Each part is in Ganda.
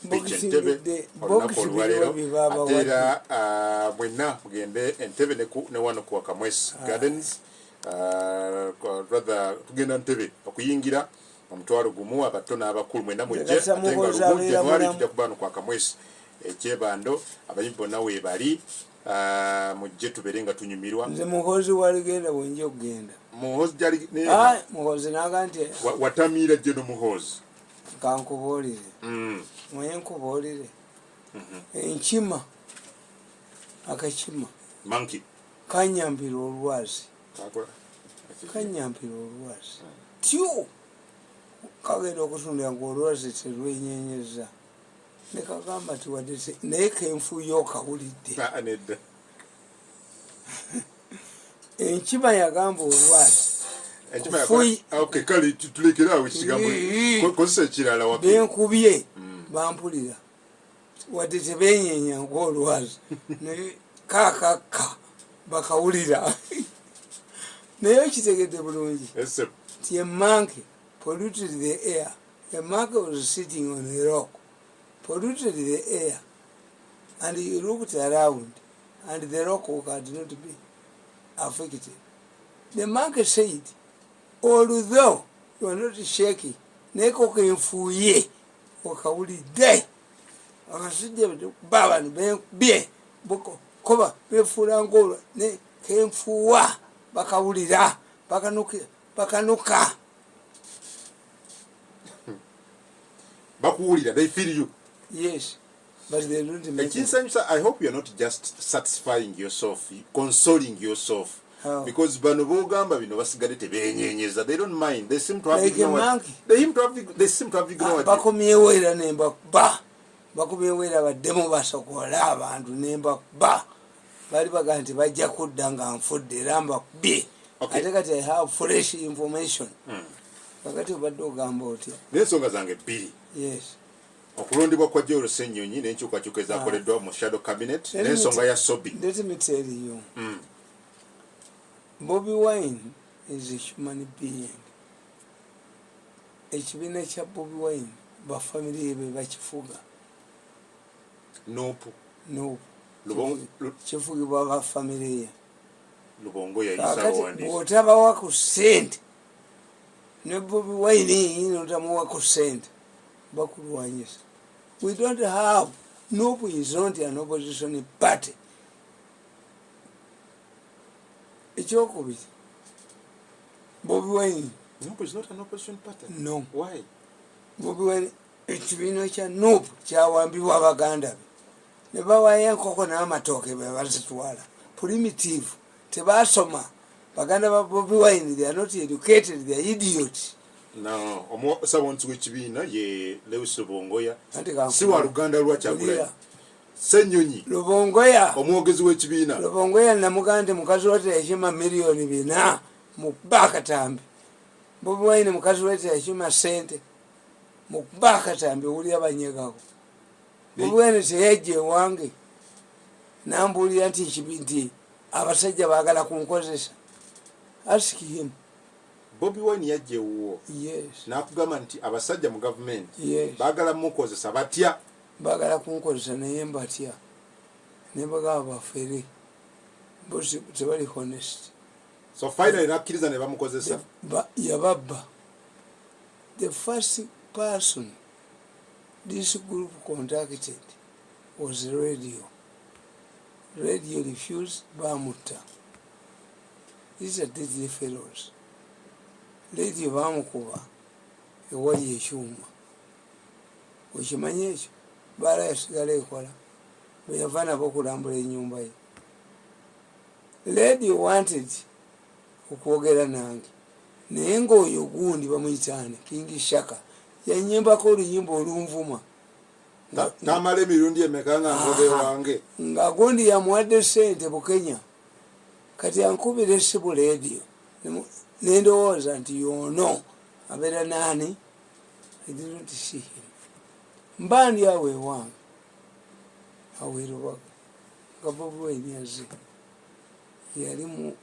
speech Entebbe olunaku olwaleero ate era mwenna mugende Entebbe ne wano ku Wakamwesi Gardens rather tugenda Entebbe okuyingira omutwalo gumu abato n'abakulu mwenna mujje ate nga lumu January tujja kuba no ku Wakamwesi ekyebando abayimbi bonna weebali mujje tubeere nga tunyumirwa. Nze muhozi waligenda bwenja okugenda muhozi jali muhozi naganti watamiira jje no muhozi kankubuulire mwenye nkubuulire enkima akakima monkey kanyambira olwazi tyo kagenda okutundira ng'olwazi terwenyenyeza ne kagamba ti wadde naye kenfuuyo okawulidde enkima yagamba olwazi kale tulekerawo ekigambo kozesa ekirala benkubye bampulira wadde tebenyenya ng'olwazi naye kakakka bakawulira naye okitegedde bulungi ti a monkey polluted the air. A monkey was sitting on a rock, polluted the air, and he looked around, and the rock had not been affected. The monkey said, although you are not shaking, neko kenfuye okawulidde akasujja baba bye boko koba befula ngolo ne kenfuwa bakawulira bakanuka bakuwulira, they feel you. Yes, but they don't make it. I hope you are not just satisfying yourself, consoling yourself. How? Because bano bogamba bino basigale tebenyenyeza, they don't mind. They seem to have like ignored. They seem to have ignored. Bakomyewera nemba ba. Bakomyewera bademo basokola abantu nemba ba. Bali baganti bajja kudda nga nfudde ramba bi. Okay. Ate kati I have fresh information. Kakati badde ogamba otya. N'ensonga zange bbiri. Yes. Okulondebwa kwa Joel Ssenyonyi n'enkyukakyuka ezaakoleddwa mu shadow cabinet n'ensonga ya Sobi. Let me tell you. Bobby Wine is a human being. Ekibiina kya Bobby Wine bafamily be bakifuga. Nope. Kifugibwa bafamily ye. Lubongo yayisawo wandisi. Bw'otabawa ku ssente ne Bobby Wine notamuwa ku ssente bakulwanyisa. We don't have, Nope is not an opposition party. Ekyokubiri, Bobby Wine. Nope is not an opposition party. No. Why? Bobby Wine, ekibiina kya Nope kyawambibwa Abaganda be. Ne bawayo enkoko n'amatooke be bazitwala. Primitive. Tebasoma. Baganda ba Bobby Wine, they are not educated, they are idiots. No, omusabonzi w'ekibiina ye Lewis Lubongoya. Si wa Luganda lwa Kyagulanyi. Ssenyonyi. Lubongoya. Omwogezi w'ekibiina. Lubongoya namugande mukazi wate yashima miliyoni 4 mu Bakatambi. Bobby Wine mukazi wate yashima sente mu Bakatambi uli abanyegako. Bobby Wine teyajje wange. Nambuulira nti ekibinti abasajja baagala kunkozesa. Ask him. Bobby Wine yajje wuwo. Yes. Nakugamba nti abasajja mu government. Yes. Baagala mukozesa batya. Baagala kunkozesa naye mbatya. Ne bagaba bafere. Bosi tebali honest. So finally nakkiriza ne bamukozesa. Yababba. The first person this group contacted was radio. Radio refused Bamuta. These are deadly fellows. Radio Bamukuba, ewali ekyuma. Okimanye ekyo baala yasigala ekola bwe yava nabo okulambula ennyumba ye. Radio wanted okwogera nange naye ng'oyo gundi bamuyitaane King Shaka yanyimbako oluyimba olunvuma. Tamale Mirundi emeka nga nkobe wange. Nga gundi yamuwadde ssente Bukenya. Kati ankubira essibu radio. Nendowooza nti yono abeera nani? I didn't see him. Mbandi awe wange. Aweerubaga. Nga Bobby Wine yazze. Yali mu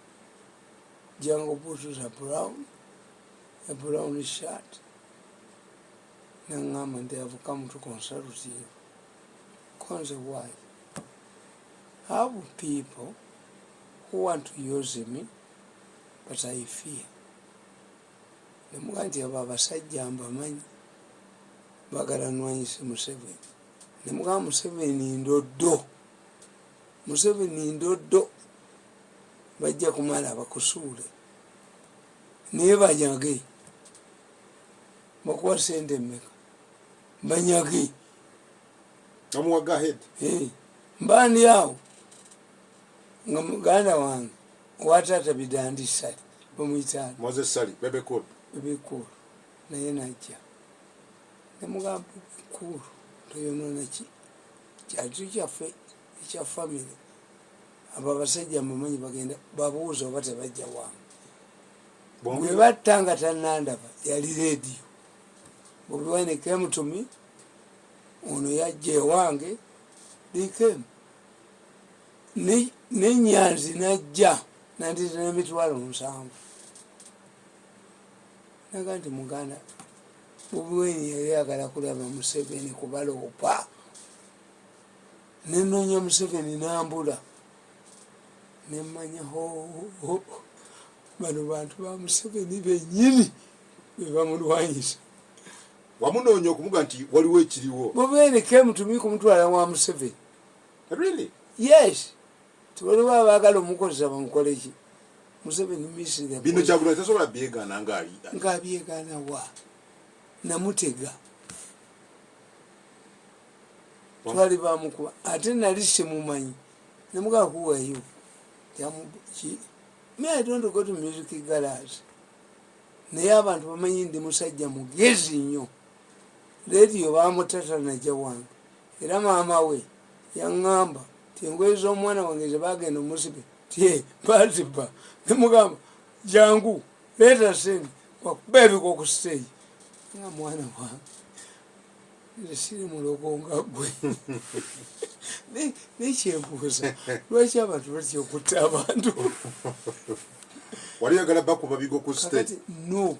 jungle boots a brown shirt. nangamba nti I have come to consult you. Conse why? I have people who want to use me, but I fear. Nemuga nti abo abasajja mbamanyi bagala nwanyise Museveni. Nemuga Museveni ndoddo. Museveni ndoddo. Bajja kumala bakusuule. Naye banyage. Bakuwa sente mmeka. Banyage. Namuwaga ahead. Mbandi awo. Nga muganda wange watata bidandi sali. Bamuyitana. Moses Sali, Bebe Cool. Bebe Cool. Naye najja. Nemugamba Cool. Toyonoona ki. Kyatu kyaffe ekya family. Abo abasajja mbamanyi bagenda babuuza oba tebajja wange. Bwe battanga tannandaba yali radio. Bobi Wine came to me. Ono yajja ewange. They came. Ne Nyanzi najja. Nandita n'emitwalo 7. Naga nti muganda Bobi Wine yali agala kulaba Museveni kubaloopa. Nenoonya Museveni nambula. Nemmanya bano bantu ba Museveni bennyini be bamulwanyisa. Wamunoonya okumuga nti waliwo ekiriwo. Bobi Wine came to me kumutwala wa Museveni. Really? Yes. Tuwaliwo abaagala omukozesa bamukole ki? Museveni misiri. Bino Kyagulanyi tasobola byegaana ng'aliida. Ng'abyegaana wa? Namutega. Twali bamukuba. Ate nali simumanyi. Nemugaa who are you? Me, I don't go to music garage. Naye abantu bamanyi ndi musajja mugezi nnyo. Radio bamutata najja wange. Era maama we yaŋŋamba ti engoye z'omwana wange ze bagenda omusibe tie baziba. Nemugamba jangu leeta sente bakuba ebiko ku stage. Nga mwana wange nze siri mulogo nga ggwe. Nekyembuuza lwaki abantu batya okutta abantu. Wali oyagala bakuba bigo ku stage? No.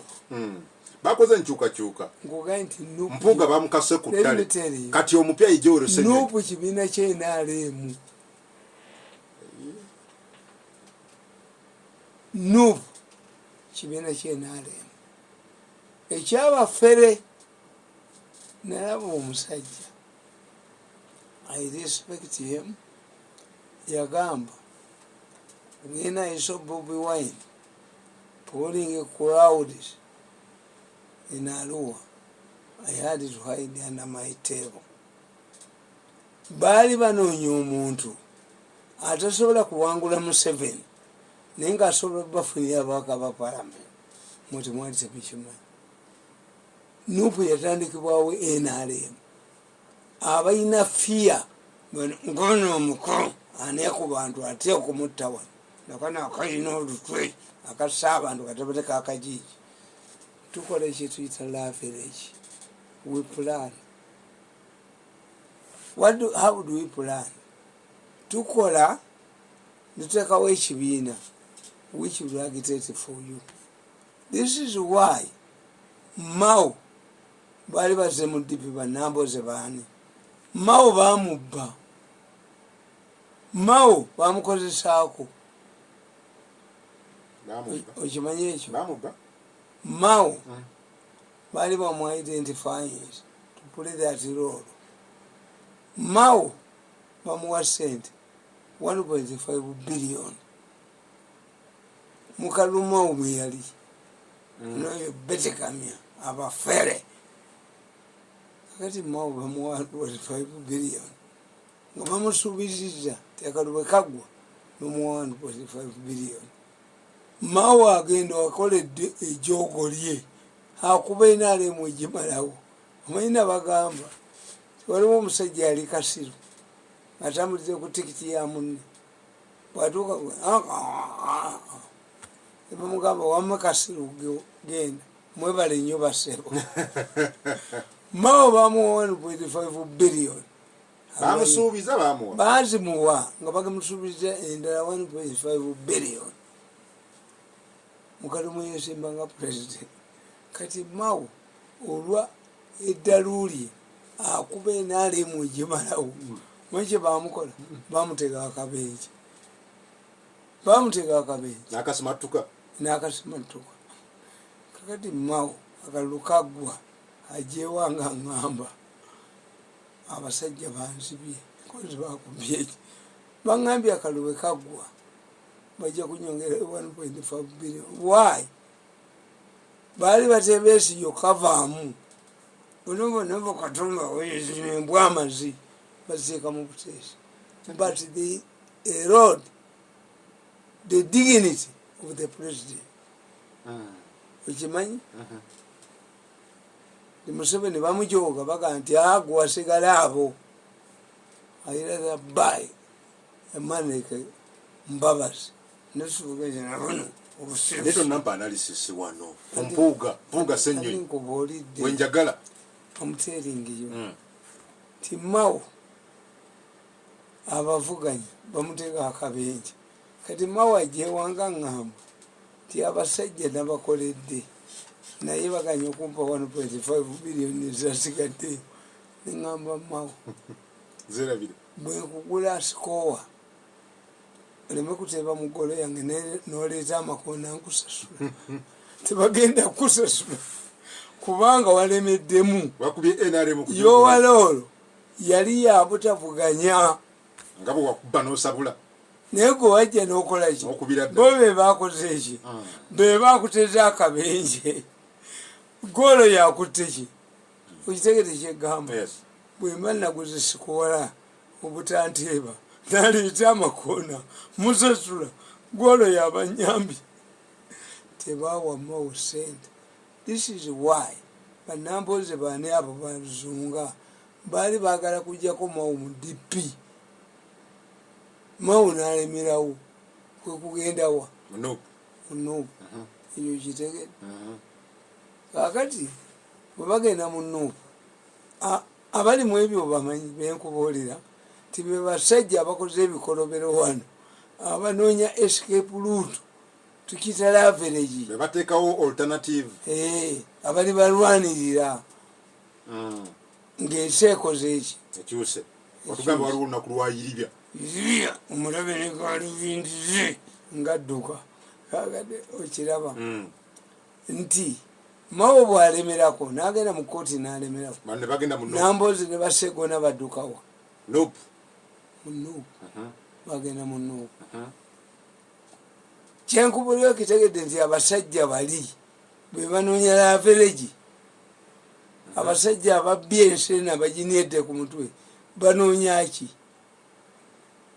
Bakoze nkyukakyuka. Ngogaye nti Nuupu. Mpuuga bamukase ku ttale. Kati omupya ijja olose. Nuupu kibiina ky'NRM. Nuupu kibiina ky'NRM. Ekyabafere nalaba omusajja. I respect him. Yagamba when I saw Bobi Wine pouring a crowd in Arua, I had to hide under my table. Baali banoonya omuntu atasobola kuwangula Museveni naye ng'asobola bafunira ababaka ba palamenti. Muti mwali temukimanyi. Nuupu yatandikibwawo NRM. Abalina fiya ngono omukulu ani ku bantu atya okumutta wano nakana akalina olutwe akassa abantu katabateka akajiji. Tukola ekituyita laverage. We plan. How do we plan? Tukola nitekawo ekibiina which will agitate for you. This is why Mao bali baze mu dipi banamboze baani. Mao bamubba. Mao bamukozesaako. Okimanyi ekyo? Bamubba. Mao bali bamu identifying to play that role. Mao bamuwa sente 1.5 billion. Mukaluma omwe yali. Noyo betekamya abafere. Kati Mao bamuwa 1.5 billion. Nga bamusuubizizza tekalubwe kagwa bamuwa 1.5 billion. Mao agenda wakoledde ejoogo lye akuba NRM egimalawo. Omanyina bagamba waliwo omusajja yali Kasiru atambulira ku tikiti ya munne bwatuuka bamugamba wamma Kasiru genda mwebale nnyo basebo. Mao bamuwa 1.5 billion. Bamusuubiza bamuwa. Bazimuwa nga bagamusuubiza endala 1.5 billion. Mukalumu yesimba nga president. Kati Mao olwa eddaluuli akuba enaalemu egimalawo mwekye bamukola bamutega akabenje n'akasimatuka kakati mawo akalulu kaggwa ajewanga ngamba abasajja banzibye kozi bakubye eki baŋambye akalulu kaggwa bajja kunyongera 1.5 billion. Why? Bali batebesi yokavaamu bonobo katumba embwa amazi baziika mu buteesi, but they erode the dignity of the president. Okimanyi Museveni bamujooga baga nti agwo wasigala abo ayiraza buy emaneke mbabazi nesubugeze nabono Neto namba analysis wano mpuga senyo wenjagala omuteringiyo timawo abavuganyi bamutega akabenje kati mawo ajewanga ngamba ti abasajja nabakoledde naye baganya okumpa 1.5 billion zasigadde nengamba mawo zerabire bwekugula sikowa oleme kuteeba mugolo yange noleeta amakona nkusasula tebagenda kusasula kubanga walemeddemu yowaloolo yali yabutavuganya nga bwe wakuba n'osabula naye gwe wajja n'okolaki bo be bakoze eki be bakuteza akabenje golo yakutte ki okitegete kyegamba bwemba naguze sikola obutanteeba naleeta amakona musasula golo yabanyambi tebawa mawo sente. This is why banamboze bane abo bazunga bali bagala kujjako mawo mu DP mawo nalemerawo kwe kugendawa muno eyo kitegete kakati bwe bagenda mu Nuupu abali mu ebyo bamanyi benkubuulira tibe basajja abakoze ebikolobero wano abanoonya escape route tukita laverage bebateekawo alternative abali balwanirira ng'ensi ekoze eki ekyuse otugamba waliwo olunaku lwayiribya omulabe ne galubindize ngadduka kakade okiraba nti mawo bwalemerako n'agenda mu kooti n'alemerako nambozi ne basegona baddukawa mu Nuupu bagenda mu Nuupu kyenkubulira kitegedde nti abasajja bali be banoonya laveregi abasajja ababbye ensene abaginyedde ku mutwe banoonya ki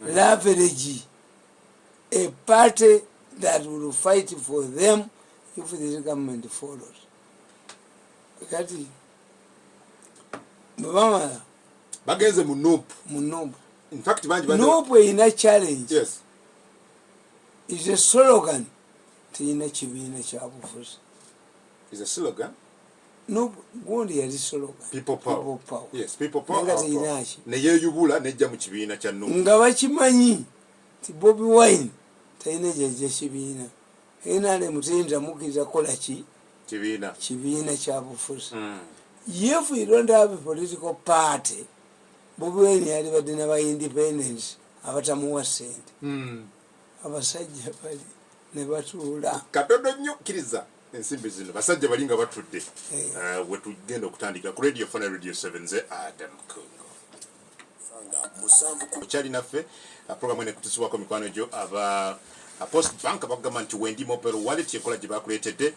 laveregi a party that will fight for them if this government follows. Kati bwebamala bagenze mu Nuupu. In fact Nuupu erina challenge. Yes. Is a slogan teyina kibiina kyabufuzi. Is a slogan? Nuupu gundi yali slogan. People power. Yes, people power. Nga teyinaki neyeyubula nejja mu kibiina kya Nuupu nga bakimanyi ti Bobi Wine teyina jajja kibiina enale mutenda mukiza kola ki kibiina kyabufuzi. If you don't have a political party, Bobi Wine yali badde n'aba independence abatamuwa sente. Abasajja bali ne batuula katodo nnyo kkiriza ensimbi zino basajja bali nga batudde wetugenda okutandika ku radio fona radio 7 ze Adam Kungo mukyali naffe programu ene kutusibwako mikwano gyo aba Post Bank abagamba nti wendi mobile wallet yekola gye bakuleetedde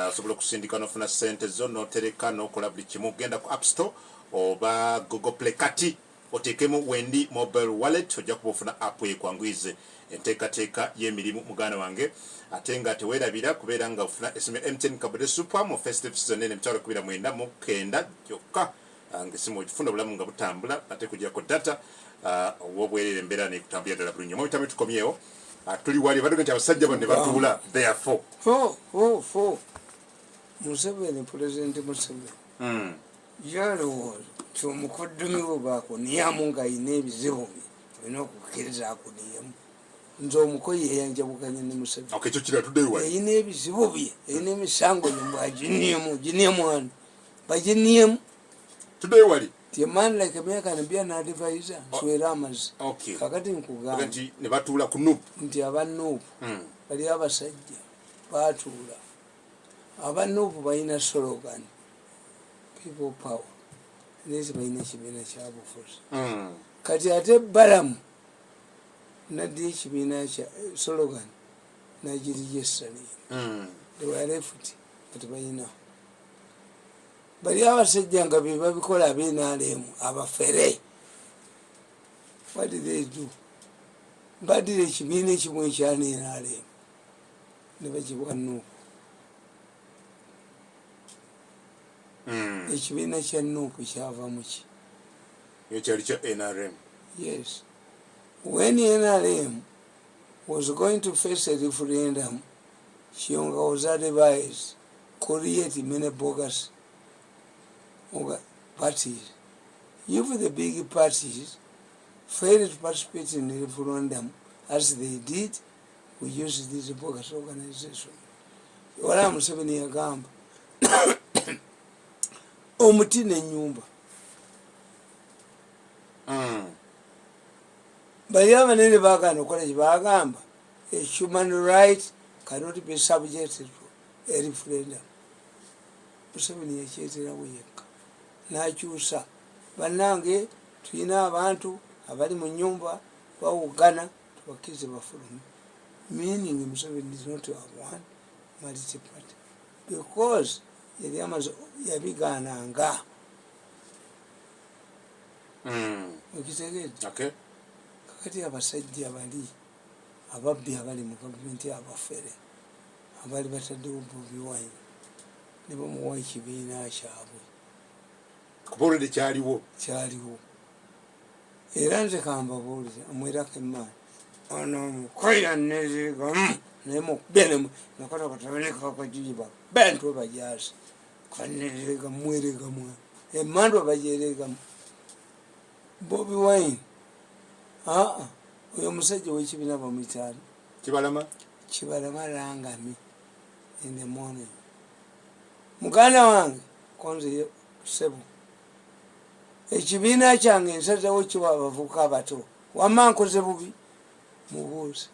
osobola okusindika n'ofuna ssente zo n'otereka n'okola buli kimu genda ku App Store oba Google Play kati oteekemu wendi mobile wallet ojja kuba ofuna app ekwangwize enteekateeka y'emirimu muganda wange ate nga teweerabira kubeera nga ofuna esimu MTN Kabode Super mu festive season ene emitwalo 29 gyokka ng'essimu ogifuna obulamu nga butambula ate kugirako data ow'obwerere embeera nekutambulira ddala bulungi omwitame tukomyewo tuli wali badoga nti abasajja bano ne batuula therefore Museveni President Museveni yalowooza ti omukoddomi we baakuniyamu ng'ayina ebizibu bye olina okukkiriza akuniyamu nze omukoyi eyanjabukanya ne Museveni ekyo kiratuddeyo eyina ebizibu bye eyina emisango gye mbwaginiyamu ani baginiyemu today wali a man like me can be an advisor sweramas okay kakati nkugamba nti ne batuula ku nuupu nti abanuupu bali abasajja baatuula abanuupu balina slogan people power nesi balina ekibiina kyabufuzi kati ate balamu nadde ekibiina kya slogan nagirijestalinga lewaleft kati balina bali abasajja nga be babikola abenaalemu abafere what did they do badira ekibiina ekimu ekyanenaalemu ne bakibwa nuupu ekibiina kya nuupu kyava muki ekyali kya NRM yes when NRM was going to face a referendum Kiyonga was advised create many bogus parties. If the big parties failed to participate in the referendum as they did, we use this bogus organization. Wala Museveni yagamba omuti n'ennyumba bali abanene baagana okola kye baagamba a human right cannot be subjected to a referendum. Museveni yakyeterawo yekka n'akyusa bannange tulina abantu abali mu nnyumba bawugana tubakkirize bafulume meaning Museveni is not one multi party because yali amaze yabigaananga okitegeedde kakati abasajja bali ababbi abali mu gavumenti abafere abali bataddewo Bobi Wine ne bamuwa ekibiina kyabwe kubaolede kyaliwo era nze kambabuulize amwerako emmaani ono omukoya nezigamu naye mukubye nakota batabanekakajiba bentu bajazi kaneregamu mweregamu emandwa bajeregamu Bobi Wine oyo omusajja w'ekibiina bamwitaani kibalama langami in the morning muganda wange konze sebo ekibiina kyange nsazewo kiwa abavubuka abato wamma nkoze bubi mubuuze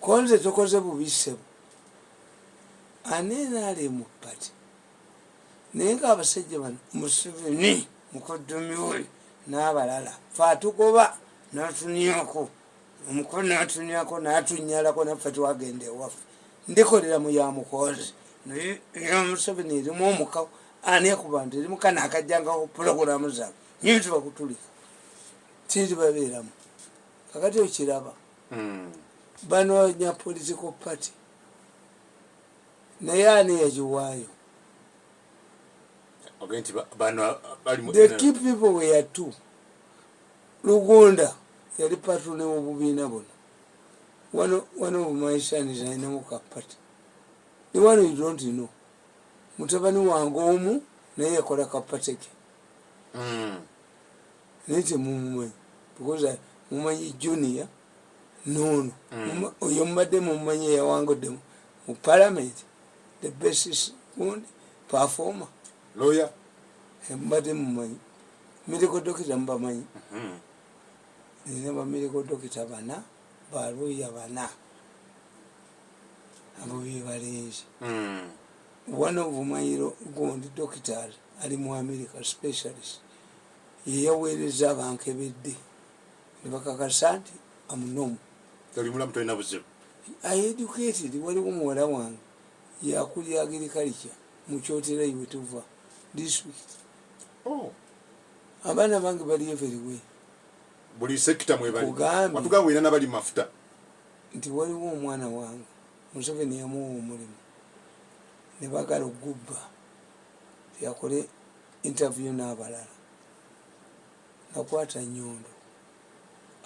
konze tokoze bubi sebo anenaale mu pati naye ngaabasajja bano Museveni mukoddomi we n'abalala fe atugoba n'atunyako omukono n'atunyako n'atunyalako naffe twagenda ewaffe ndikolera mu ya mukozi naye Museveni erimu omukawo ani ku bantu erimu kana akajjangako pulogulamu zaabwe nyo tibakutulika tiri babeeramu kakati okiraba bano nya political party naye ani yagiwaayo the key people were two Lugunda yali patron w'obubiina buno one of my sons alinamu ka party the one you don't know mutabani wange omu naye yakola ka party ke naye temumumanyi because mumanyi junior nono oyo mubadde mumumanyi eyawangodde mu parliament the best performer lawyer mubadde mumanyi medical doctor mubamanyi nina ba medical doctor bana ba lawyer bana abo bebalenzi one of my gondi doctors ali mu America specialist yeyaweereza abankebedde ne bakakasa nti amunomu tali mulamu talina buzibu educated waliwo muwala wange yakulya agriculture mu kyotera iwe tuva district abaana bange bali everywhere buli sekita mwebali batugamba ina nabali mafuta nti waliwo omwana wange Museveni yamuwa omulimu ne bagala ogubba yakole interview n'abalala nakwata nnyondo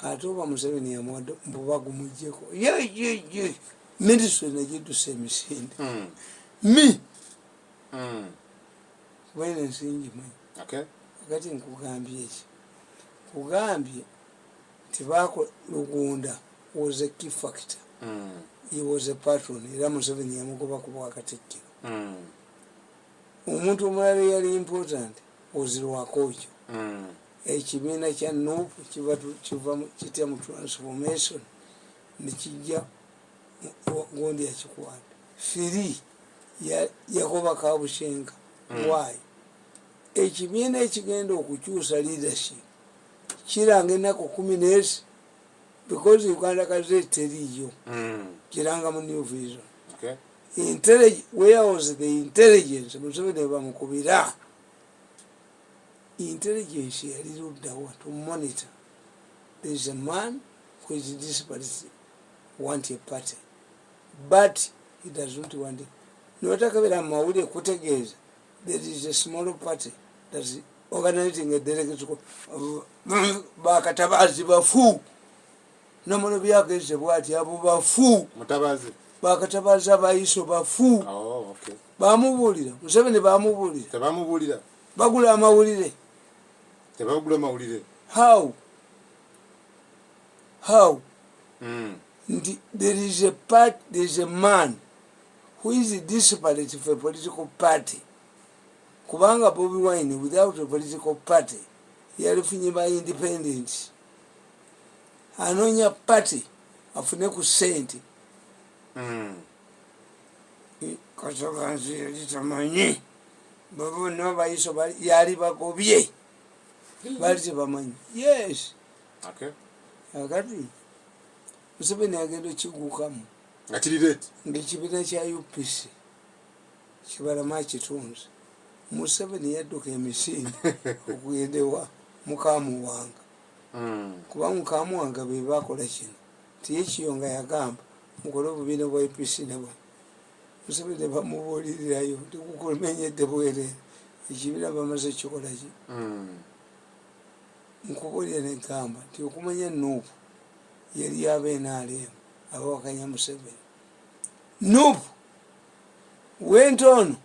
ate oba Museveni yamuwadde mbubagumugjeko ye medicine nagidduse emisinde kubaina ensingi manyi akati nkugambye eki kugambye tibako Lugunda was a key factor he was a patron era Museveni yamugoba ku bwakatikkiro omuntu omulala yali important ozirwako kyo ekibiina kya nuupu kiva kitya mu transformation nekijja gundi yakikwata firi yakoba kabushenga why ekibiina ekigenda okukyusa leadership kiranga ennaku 10 because Uganda gazette teriyo kiranga mu new vision where was the intelligence Museveni bamukubira intelligence yali luddawa to monitor there is a man who is disparate want a party but he doesn't want it notakabira mawulire kutegeeza there is a small party that's organizing a delegate bakatabazi bafu namono byageze bwati abo bafu mutabazi bakatabazi abayiso bafu okay bamubulira Museveni bamubulira tebamubulira bagula amawulire tebagula amawulire how there is a man who is disparate for a political party kubanga Bobi Wine without a political party yalifunye ba independent anonya party afune ku sente kasobanzi yitamanyi babo no bayiso yali bagobye bali bamanyi yes okay agati Museveni agendo kigukamu atirite ngekibina kya UPC kibalama kitunzi Museveni yadduka emisinde okugendewa mukamu wanga kuba mukamu wanga be bakola kino tiyekiyonga yagamba mukole obubiina bwa UPC nabwe Museveni bamubulirirayo tikukumenyedde bwerere ekibiina bamaze kikola ki nkubulira negamba nti okumanya nuupu yali abenaaleemu abawakanya Museveni nuupu went on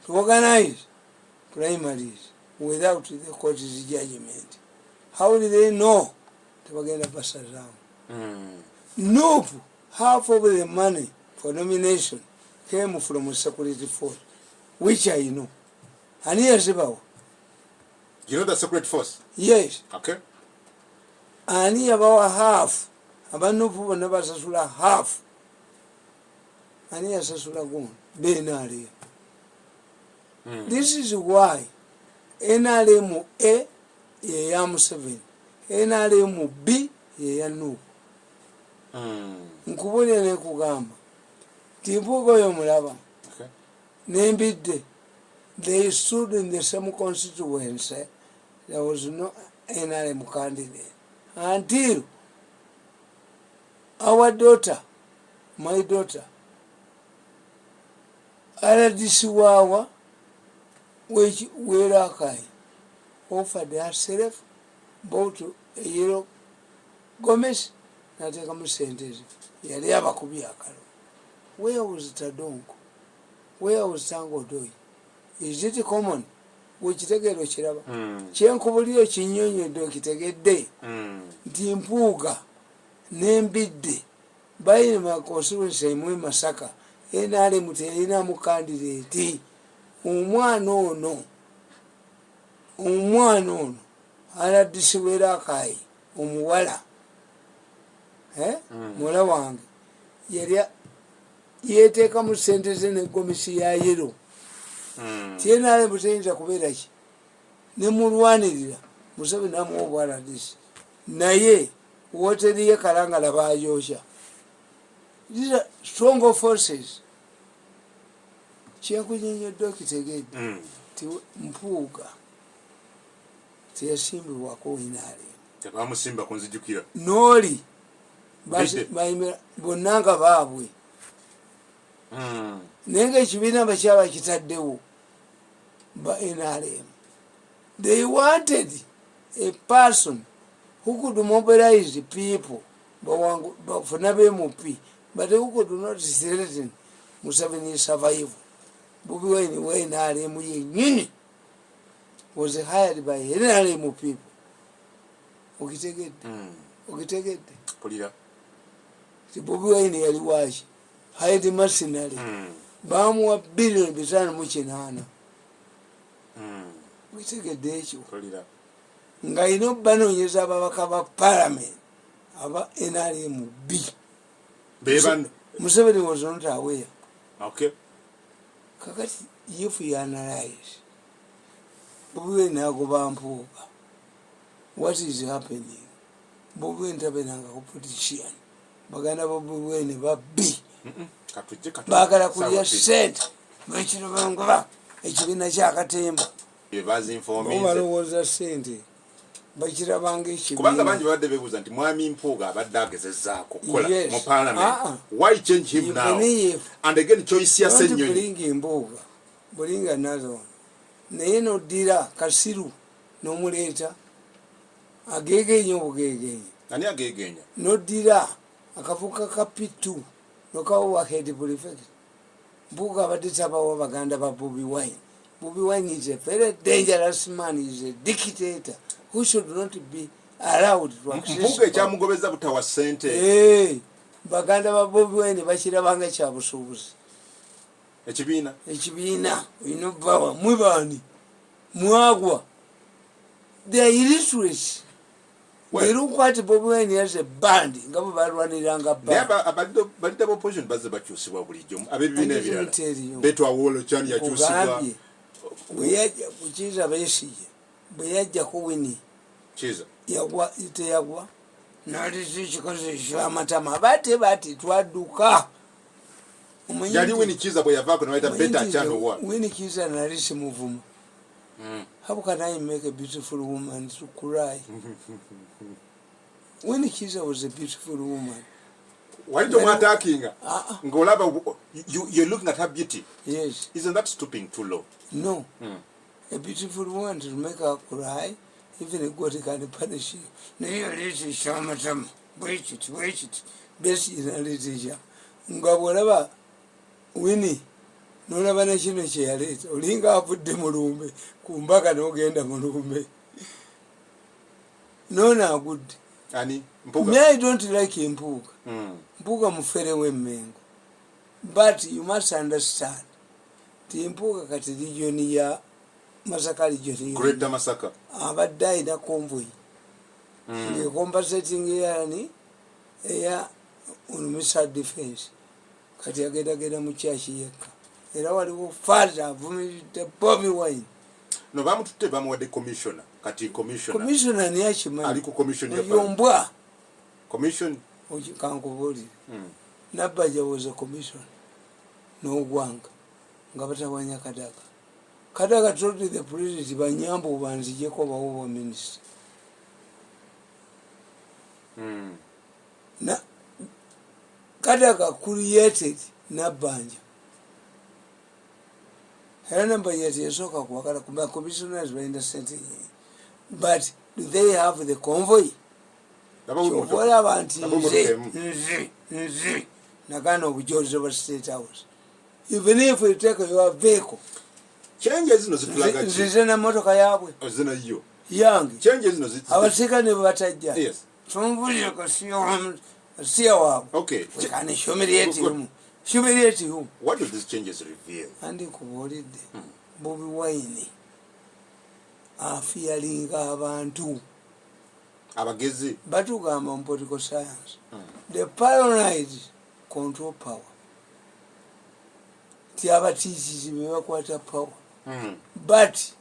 to organize primaries without the court's judgment. How did they know? Tebagenda basazaamu nuupu half of the money for nomination came from a security force which I know. Ani yazibawo? You know the secret force? Yes. Okay. Ani yabawa half abanuupu bonna basasula half ani yasasula guno benaaleemu this is why NRM A yeya Museveni NRM B yeya Nuupu nkubulira nekugamba timpuuga oyo mulaba nembidde they stood in the same constituency. There was no NRM candidate until our daughter, my daughter, Aladisiwawa, which Werakai, offered herself, bought a yellow Gomez, not a sentence. Yaliaba Kubiakaro. Where was Tadonko? Where was Tango Doi? Is it common? Which take a Rochiraba? Chiancobolio Chinyonyo Doki take a day. Dimpuga, name bid day. Buying my constituency, Mwe Masaka, Enale Mutelina mu candidate. Umwano no. Aladisiwera kai. Umuwala. Mula wange. Yeteka mu sentence ne komisi ya yero. Tienale muteyinza kubeera ki ne mulwanirira Museveni namuwobwala disi naye woteriye kalangala bayosha. These are strong forces. Kyakunyenyedde okitegedde ti Mpuuga teyasimbibwako inaale tebamusimba kunzijukira nooli bonna nga baabwe naye nga ekibiina bakyaba kitaddewo ba NRM. They wanted a person who could mobilize people for MP, but who could not threaten Museveni's survival. Bobi Wine NRM yenyini was hired by NRM people. Okitegedde polira ti Bobi Wine yali waaki hired mercenary bamuwa $5.8 billion. witegedde ekyo nga ino banoonyeza ababaka ba parliament aba NRM B Museveni was not aware. Okay. Kakati if you analyze Bobi Wine agoba mpuuga, what is happening? Bobi Wine tabenanga ku politician baganda Bobi Wine babbi bagala kulya sente bakiro bangoba ekibiina kyakatemba balowooza sente bakira bange ekibiina kubanga bangi badde beebuuza nti mwami Mpuuga abadde agezezzaako kukola mu parliament. Why change him now? And again choice ya Ssenyonyi bulinga Mpuuga bulinga nazo naye noddira Kasiru n'omuleeta ageegenya obugeegenya. Ani ageegenya? Noddira akafuka ka P2 nokawa head prefect. Mpuuga abadde tabawa baganda ba Bobi Wine. Bobi Wine is a very dangerous man. He is a dictator who should not be allowed to access. Mpuuga ekyamugobeza butawa ssente. Baganda ba Bobi Wine bakirabanga kyabusuubuzi. Ekibiina ino bawa mwibani mwagwa. They are illiterate. They look at Bobi Wine as a band. Ngabo balwaniranga band. Abadde opposition bazze bakyusibwa bulijjo abebibiina ebirala. Beto Awolo Chani yakyusibwa. Bweyajja kukiza Besigye bweyajja ku Winnie kiza yagwa iteyagwa nali kikoze ekyamatama bati twadduka yali Winnie Kiza bwe yavaako nabayita Beta Chano wa Winnie Kiza nali simuvuma. How can I make a beautiful woman to cry? Winnie Kiza was a beautiful woman. Why don't you attacking? You're looking at her beauty. Yes. Isn't that stooping too low? No. A beautiful woman to make her cry, even a God can punish you. No, you're little shamatam. Wait it. Best is a little. Whatever. Winnie. No never nation share it. Olinga put them mulumbe. Kumbaka no genda mulumbe. No, now good. Ani Mpuuga. Me, I don't like Mpuuga. Mpuuga mufere w'emmengo. But you must understand. Ti Mpuuga kati region ya Masaka region. Greater Masaka. Abadde ayina convoy. Nge compensating yani eya Mr. Defense. Kati agenda mu kyaki yekka. Era waliwo father avumiridde Bobi Wine. No bamututte bamuwadde commissioner. Kati commissioner ni akimanyi. Ali ku commission ya yombwa. Commission. Kankubuli. Nabajja was a commission. No gwanga. Nga batawanya Kadaga. Kadaga told the president banyambo banzijeko bawo minister. Na Kadaga created Nabanja. Her number yet is so called commissioners were in the center. But do they have the convoy? What about Nagano with George over State House? Even if we take your vehicle, changes no zitulaga zizena motoka yabwe ozina yo yangi changes no zitulaga abasika ne batajja. Yes. Tumvuje ko siya wabo. Okay. We can humiliate him. Humiliate who? What do these changes reveal? Andi kubolidde Bobi Wine afiyalinga abantu abagezi batugamba mu political science. The paranoid control power. Ti abatiikizi be bakwata power. But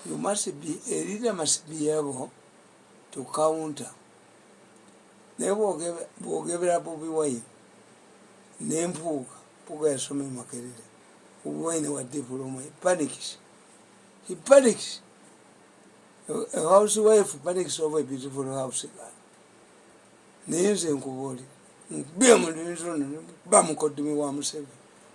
you must be, a leader must be able to counter. They will give Bobi Wine. Name Mpuuga yasoma Makerere. Bobi Wine wa diploma. He panics. A housewife panics over a beautiful house. Nze nkuboli. Bia mundizo bamukodimi wa Museveni.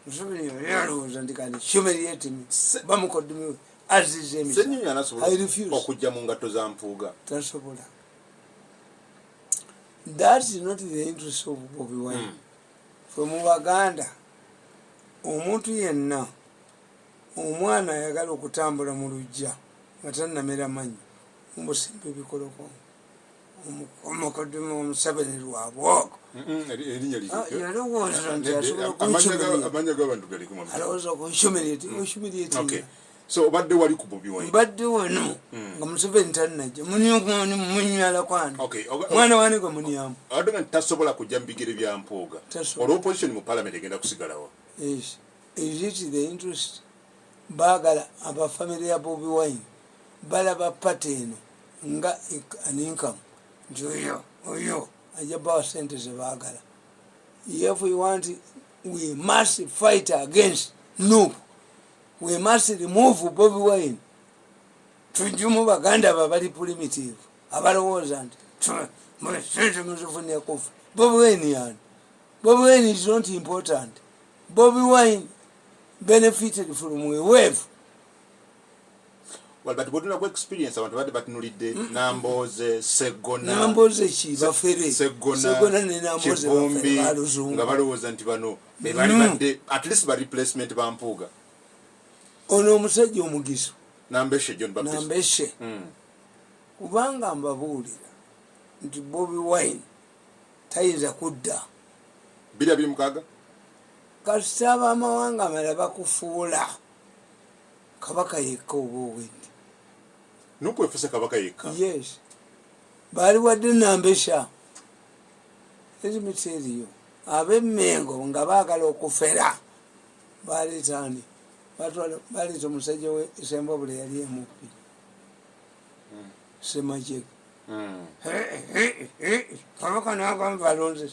Museveni yalowooza nti kani humiliate me. Bamukodimi azize mi. Ssenyonyi anasobola okujja mu ngatto za Mpuuga. Tasobola. That is not the interest of Bobi Wine. From Baganda, omuntu yenna omwana ayagala okutambula mu lujja nga tannamera manyi mumusimba ebikoloko omukoddomi Omuseveni lwabwoko yalowooza nti asobola amanya g'abantu gali ku alowooza ku humiliate. So obadde wali ku Bobi Wine. Mbadde wano nga Museveni tanajja munywala kwani. Okay. Mwana wani gwe munyamu. Adonga tasobola kujja mbigere bya Mpooga. Olo opposition mu parliament egenda kusigalawo. Yes. Is it the interest? Bagala aba family ya Bobi Wine. Balaba pattern nga an income. Oyo ajaba sente ze bagala. If we want, we must fight against no. We must remove Bobi Wine. Tujumu baganda babali primitive. Abalowooza nti Bobi Wine yani. Bobi Wine is not important. Bobi Wine benefited from a wave. Well, but we don't have experience. I want to batunulide Namboze, Segona. Namboze chi bafere. Segona ne Namboze bafere baluzungu. Nga balowooza nti bano at least ba replacement ba Mpooga. Ono omusajja omugiso. Nambeshe John Baptist. Nambeshe. Kubanga mbabuulira nti Bobi Wine tayinza kudda. 2026. Kasita abamawanga amalala bakufuula kabaka yekka oba owedde. Nukwefuse kabaka yekka. Yes. Bali wadde Nambesha. Let me tell you. Ab'Emmengo nga baagala okufera. Baleetaani. Baleeta omusajja we Sembabule yali emuppi. Semajjega. Kabaka n'agamba balonze.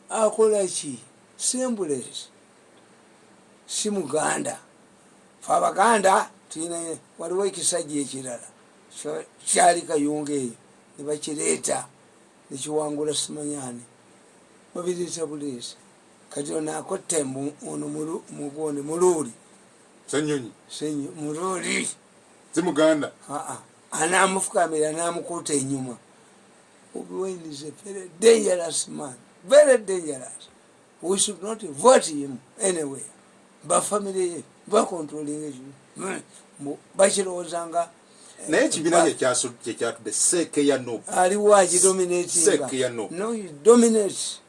Akola ki? Sembule si Muganda. Fe Abaganda tulina waliwo ekisajja ekirala kyali Kayunga eyo ne bakireeta ne kiwangula Simanyani babireeta buleesi kati ono akotte ono mugone Muluuli Ssenyonyi Muluuli si Muganda anaamufukamira n'amukuuta enyuma. Bobi Wine is a very dangerous man, very dangerous. We should not vote him anyway. Bafamily ye bakontrolinga ekyo bakirowoozanga naye ekibiina kyekyatudde seeke ya no aliwo agidominatinga no he dominates.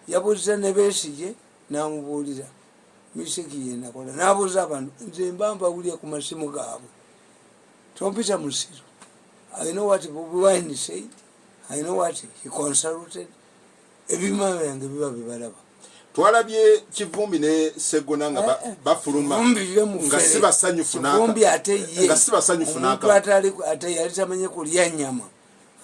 Yabuuza ne Besigye n'amubuulira miseki ye nakola n'abuuza abantu nze mba mbawulira ku masimu gaabwe tompita musiro. I know what Bobi Wine said. I know what he consulted. Ebima byange biba bibalaba. Twalabye Kivumbi ne Segona nga bafuluma nga sibasanyufu naka. Kivumbi ate ye. Nga sibasanyufu naka. Omuntu ate yali tamanye kulya nnyama.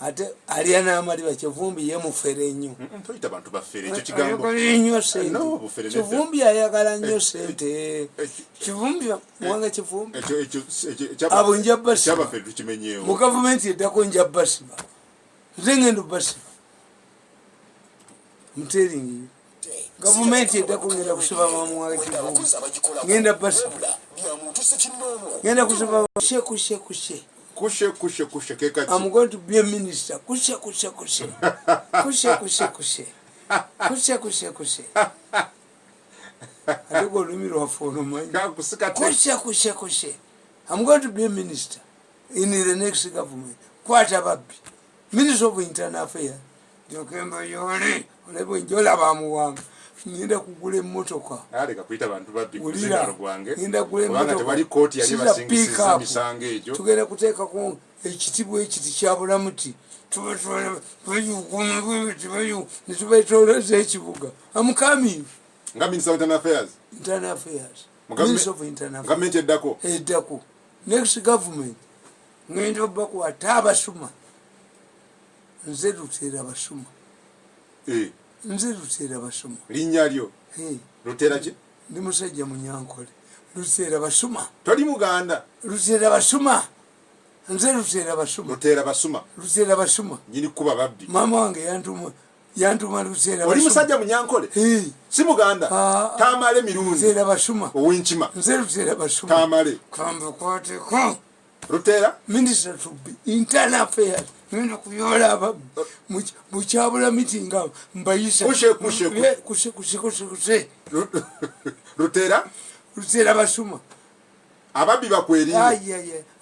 Ate alya n'amaliba. Kivumbi ye mufere nnyo. Toyita bantu bafere ekyo kigambo. Nnyo sente. No, bufere ne. Kivumbi ayagala nnyo sente. Kivumbi mwanga Kivumbi. Ekyo abunja basiba. Kyabafere tukimenyeewo. Mu gavumenti eddako nja basiba. Nze ngenda basiba. I'm telling you. Gavumenti edakungenda kusiba mwanga Kivumbi. Ngenda basiba. Ngenda kusiba kushe kekaki. I'm going to be a minister. Kushe. Adego lumiro afono manyi. Kushe. I'm going to be a minister in the next government. Kwata babbi. Minister of Internal Affairs. Jokemba yole. Olebo njola bamuwanga. Ngenda kugula emmotoka. Aleka kuita bantu babbi kuzina rugwange. Ngenda kugula emmotoka. Kubanga tebali kooti yali basingisiza misango egyo. Tugenda kuteeka ku ekitibwa ekiti kya bulamuti. Netubaitoloza ekibuga. I'm coming. Nga Minister of Internal Affairs. Internal Affairs. Minister of Internal Affairs. Government eddako. Eddako. Next government. Ngenda obakwata abasuma. Nze Lutera Basuma. Nze Lutera Basuma. Linnya lyo. Lutera ki? Ndi musajja Munyankole. Lutera Basuma. Toli Muganda. Lutera Basuma. Nze Lutera Basuma. Lutera Basuma. Nyini kuba babbi. Mama wange yantuma Lutera Basuma. Oli musajja Munyankole? Si Muganda. Tamale Mirundi. Lutera Basuma. Ow'Enkima. Nze Lutera Basuma. Tamale. Kamba kwateko. Lutera? Minister to be Internal Affairs. Ngenda kuyola ababbi. Mukyabula meeting nga mbayisa. Kushe. Lutera? Lutera Basuma. Ababbi bakwerinda.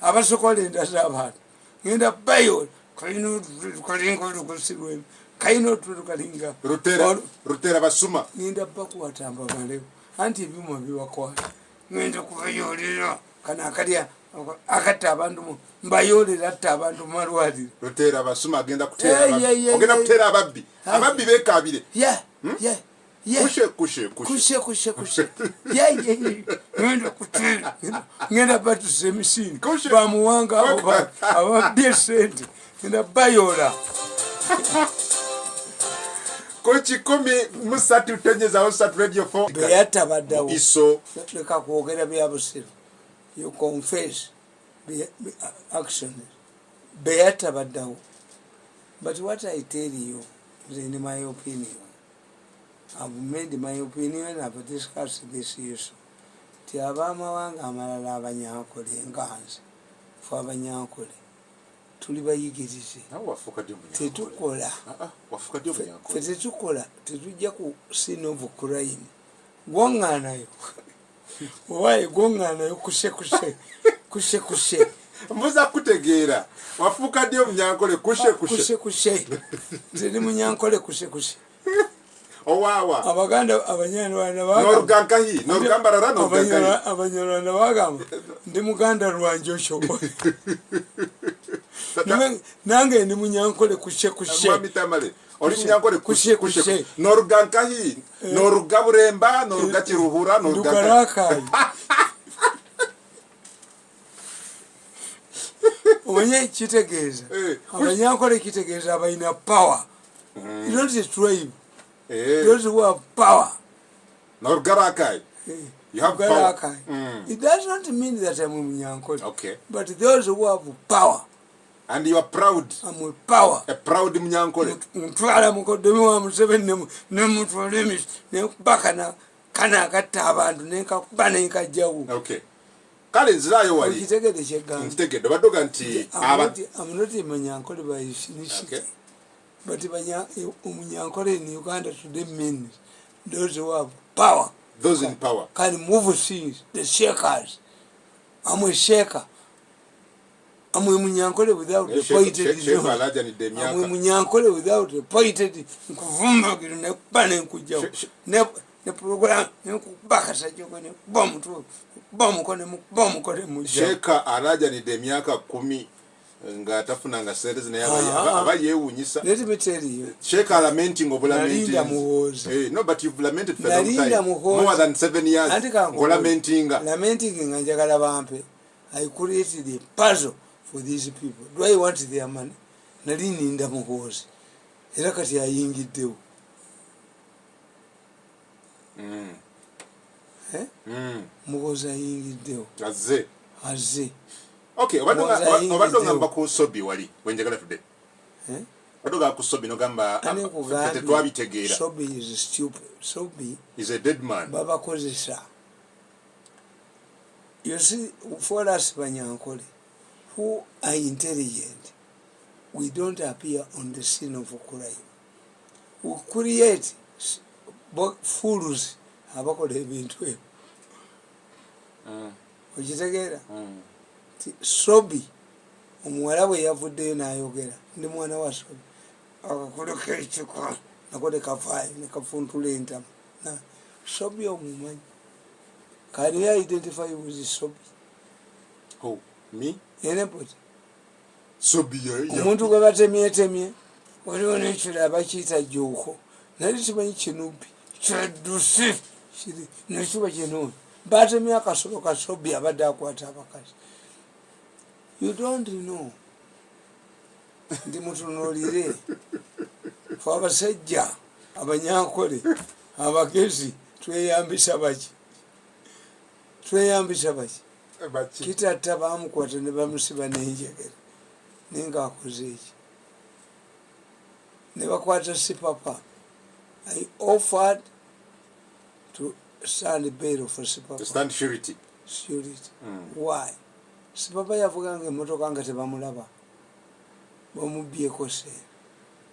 Abasokola enda z'abantu. Ngenda bayo. Kalina tukalinga. Lutera Basuma. Ngenda bakwata mbabalewo. Anti ebyuma bibakwata. Ngenda kubayolera. kana akalya akatta abantu mbayolera atta abantu malwaliro lutera abasuma agenda kutera ogenda kutera ababbi bekabire kushe ngenda kutera ngenda batusa emisini bamuwanga ababbi esente ngenda bayola kochi 13 tonyeza Sat Radio 4 beyatta baddawo iso leka kwogera byabusiru you confess the action beyatta baddawo. But what I tell you is in my opinion, I've made my opinion, I've discussed this issue. Tiabama wanga amalala abanyankole enganzi for abanyankole tuli bayigirize tetukola tetukola tetujja ku scene of crime gwonganayo owaye gwonganayo kushe mbuza kutegeera wafuuka ddi omunyankole kushe nze munyankole kushe owawa abaganda abanyarwanda abanyarwanda bagamba ndi muganda Mwanjjoga nange ndi munyankole kushe mwami Tamale oli munyankole kushe norugankahi norugaburemba norugakiruhura norugarakayi omanye kitegeeza abanyankole kitegeeza abalina power. You don't say tribe. Those who have power. Norgarakai. You have power. It does not mean that I'm Munyankole. Okay. But those who have power. And you are proud. I'm with power. A proud Munyankole. Mutwala mukoddomi wa Museveni ne mutwala bakana kana gatta abantu nenkakuba nenkajjawo. Okay. Kale nzirayo wali. Kitegede kyegamba. Ntegedde badoga nti I'm not a Munyankole by definition. Okay. But Munyankole in Uganda today means those who have power. Those in power. Can move things. The shakers. I'm a shaker. I'm a Munyankole without a pointed. I'm a Munyankole without a pointed. The program, bomb Sheka alaja ni demiaka 10 nga tafuna nga series na aba yewunyisa. Let me tell you. Sheka lamenting no, but you've lamented for a long time. More than 7 years. Lamenting njagala bampe. I created a puzzle for these people. Do I want their money? Nalinda muhozi. Era kati ayingiddewo. Muhozi ayingiddewo. Azze. Okay, obadonga mbaku Sobi wali wenjagala today. Odoga ku Sobi no gamba tetwabitegeera. Sobi is stupid. Sobi is a dead man. Baba kozesa. You see, for us Banyankole, who are intelligent, we don't appear on the scene of crime. We create fools abakola ebintu ebyo. Okitegeera? Sobi omuwala bwe yavuddeyo n'ayogera ndi mwana wa Sobi akakoleko ekiko nakole kafaayo ne kafuntula entamu Sobi omumanyi. Can you identify with Sobi? Who? Me? Anybody? Sobi omuntu gwe batemyetemye waliwo n'ekiraba kiyita Jjuuko nali kimanyi kinubbi kyaddusi kiri nekiba kinoonya batemye akasolo ka Sobi abadde akwata abakazi. You don't know. Ndi mutunuulire fe abasajja abanyankole abagezi tweyambisa baki kitatta bamukwata ne bamusiba n'enjegere naye ng'akoze eki ne bakwata Sipapa. I offered to stand bail for Sipapa. To stand surety. Why? Sipapa yavuga nga emmotoka nga tebamulaba bamubyeko sente.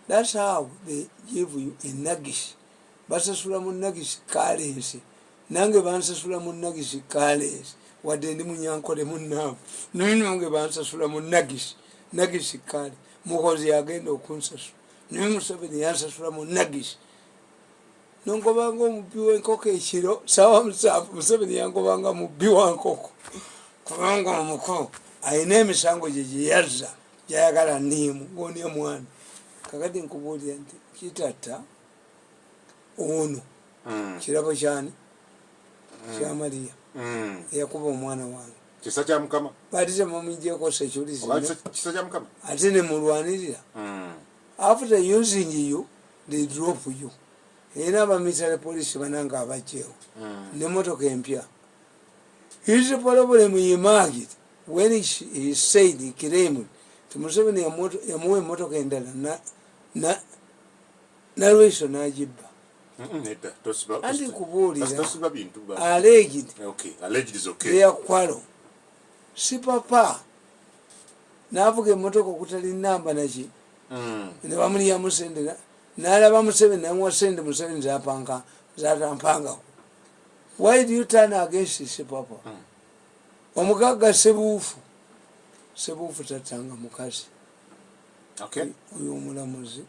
That's how they give you a nagish. Basasula mu nagish kalensi nange bansasula mu nagish kalensi wadde ndi Munyankole munnaawe naye nange bansasula mu nagish kale muhozi yagenda okunsasula naye Museveni yansasula mu nagish nongobanga omubbi w'enkoko ekiro sawa 7 Museveni yangobanga mubbi wa nkoko kubanga omuko ayina emisango gye gyeyazza gyayagala niimu gonia mwana kakati nkubuulira nti kitatta ono kirabo kyani kyamaliya eyakuba omwana wange kisa kya mukama bati temumijjeko security kisa kya mukama ate nemulwanirira after using you they drop you era abamilitary police bananga abajjeewo nemotoka empya his problem yimagit when he said he claimed Museveni yamuwa emmotoka endala nalweso n'agibba anti nkubuulira alleged eyakwalo si papa n'avuga emmotoka okutali namba naki ne bamulyamu sente n'alaba Museveni namuwa sente Museveni zatampangako. Why do you turn against his papa? Omugagga sebuufu tatanga mukazi oyo omulamuzi